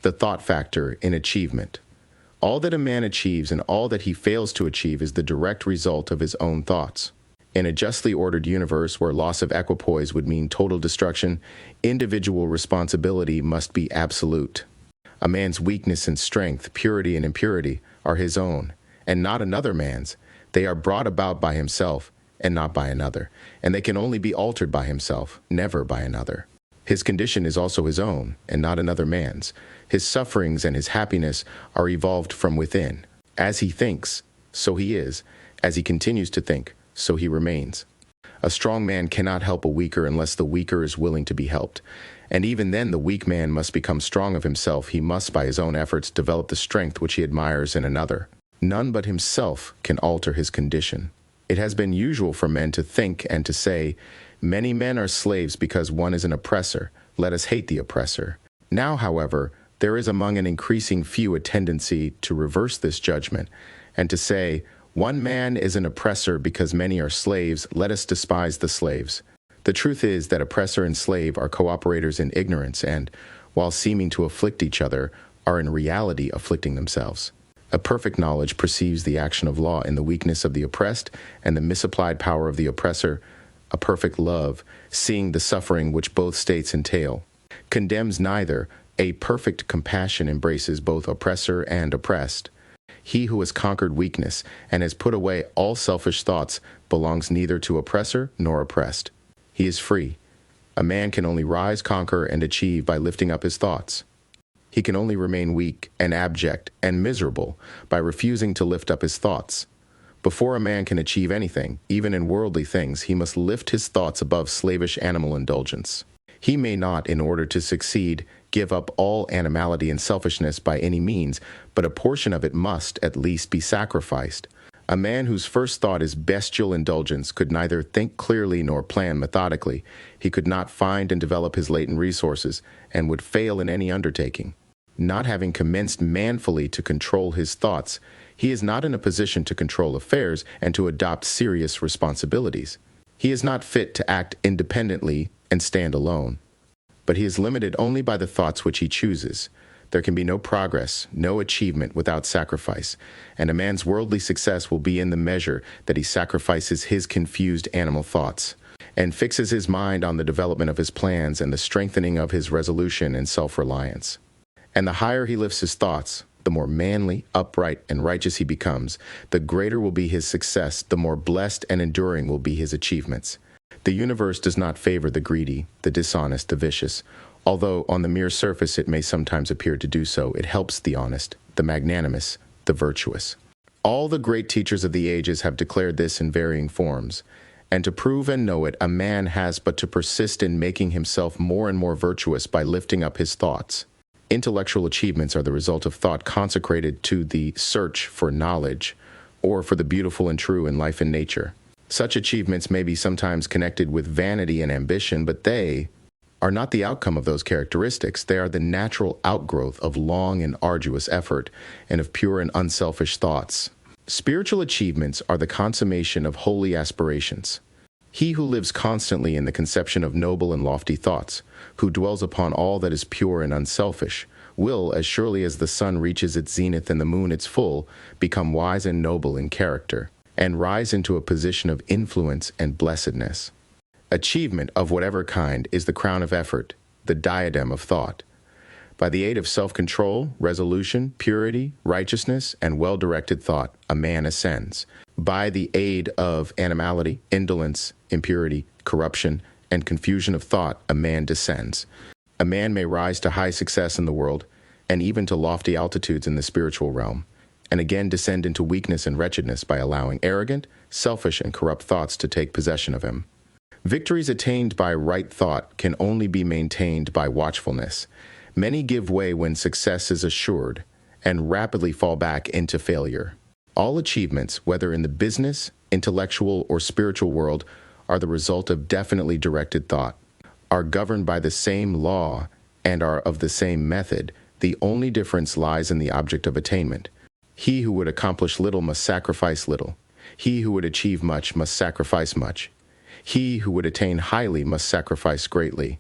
The thought factor in achievement. All that a man achieves and all that he fails to achieve is the direct result of his own thoughts. In a justly ordered universe where loss of equipoise would mean total destruction, individual responsibility must be absolute. A man's weakness and strength, purity and impurity, are his own, and not another man's. They are brought about by himself, and not by another, and they can only be altered by himself, never by another. His condition is also his own, and not another man's. His sufferings and his happiness are evolved from within. As he thinks, so he is. As he continues to think, so he remains. A strong man cannot help a weaker unless the weaker is willing to be helped. And even then the weak man must become strong of himself. He must, by his own efforts, develop the strength which he admires in another. None but himself can alter his condition. It has been usual for men to think and to say, "Many men are slaves because one is an oppressor. Let us hate the oppressor." Now, however, there is among an increasing few a tendency to reverse this judgment and to say, "One man is an oppressor because many are slaves. Let us despise the slaves." The truth is that oppressor and slave are cooperators in ignorance and, while seeming to afflict each other, are in reality afflicting themselves. A perfect knowledge perceives the action of law in the weakness of the oppressed and the misapplied power of the oppressor. A perfect love, seeing the suffering which both states entail, condemns neither. A perfect compassion embraces both oppressor and oppressed. He who has conquered weakness and has put away all selfish thoughts belongs neither to oppressor nor oppressed. He is free. A man can only rise, conquer, and achieve by lifting up his thoughts. He can only remain weak and abject and miserable by refusing to lift up his thoughts. Before a man can achieve anything, even in worldly things, he must lift his thoughts above slavish animal indulgence. He may not, in order to succeed, give up all animality and selfishness by any means, but a portion of it must, at least, be sacrificed. A man whose first thought is bestial indulgence could neither think clearly nor plan methodically. He could not find and develop his latent resources, and would fail in any undertaking. Not having commenced manfully to control his thoughts, he is not in a position to control affairs and to adopt serious responsibilities. He is not fit to act independently and stand alone. But he is limited only by the thoughts which he chooses. There can be no progress, no achievement without sacrifice, and a man's worldly success will be in the measure that he sacrifices his confused animal thoughts, and fixes his mind on the development of his plans and the strengthening of his resolution and self-reliance. And the higher he lifts his thoughts, the more manly, upright, and righteous he becomes, the greater will be his success, the more blessed and enduring will be his achievements. The universe does not favor the greedy, the dishonest, the vicious. Although on the mere surface it may sometimes appear to do so, it helps the honest, the magnanimous, the virtuous. All the great teachers of the ages have declared this in varying forms. And to prove and know it, a man has but to persist in making himself more and more virtuous by lifting up his thoughts. Intellectual achievements are the result of thought consecrated to the search for knowledge, or for the beautiful and true in life and nature. Such achievements may be sometimes connected with vanity and ambition, but they are not the outcome of those characteristics. They are the natural outgrowth of long and arduous effort and of pure and unselfish thoughts. Spiritual achievements are the consummation of holy aspirations. He who lives constantly in the conception of noble and lofty thoughts, who dwells upon all that is pure and unselfish, will, as surely as the sun reaches its zenith and the moon its full, become wise and noble in character, and rise into a position of influence and blessedness. Achievement of whatever kind is the crown of effort, the diadem of thought. By the aid of self-control, resolution, purity, righteousness, and well-directed thought, a man ascends. By the aid of animality, indolence, impurity, corruption, and confusion of thought, a man descends. A man may rise to high success in the world, and even to lofty altitudes in the spiritual realm, and again descend into weakness and wretchedness by allowing arrogant, selfish, and corrupt thoughts to take possession of him. Victories attained by right thought can only be maintained by watchfulness. Many give way when success is assured, and rapidly fall back into failure. All achievements, whether in the business, intellectual, or spiritual world, are the result of definitely directed thought, are governed by the same law, and are of the same method. The only difference lies in the object of attainment. He who would accomplish little must sacrifice little. He who would achieve much must sacrifice much. He who would attain highly must sacrifice greatly.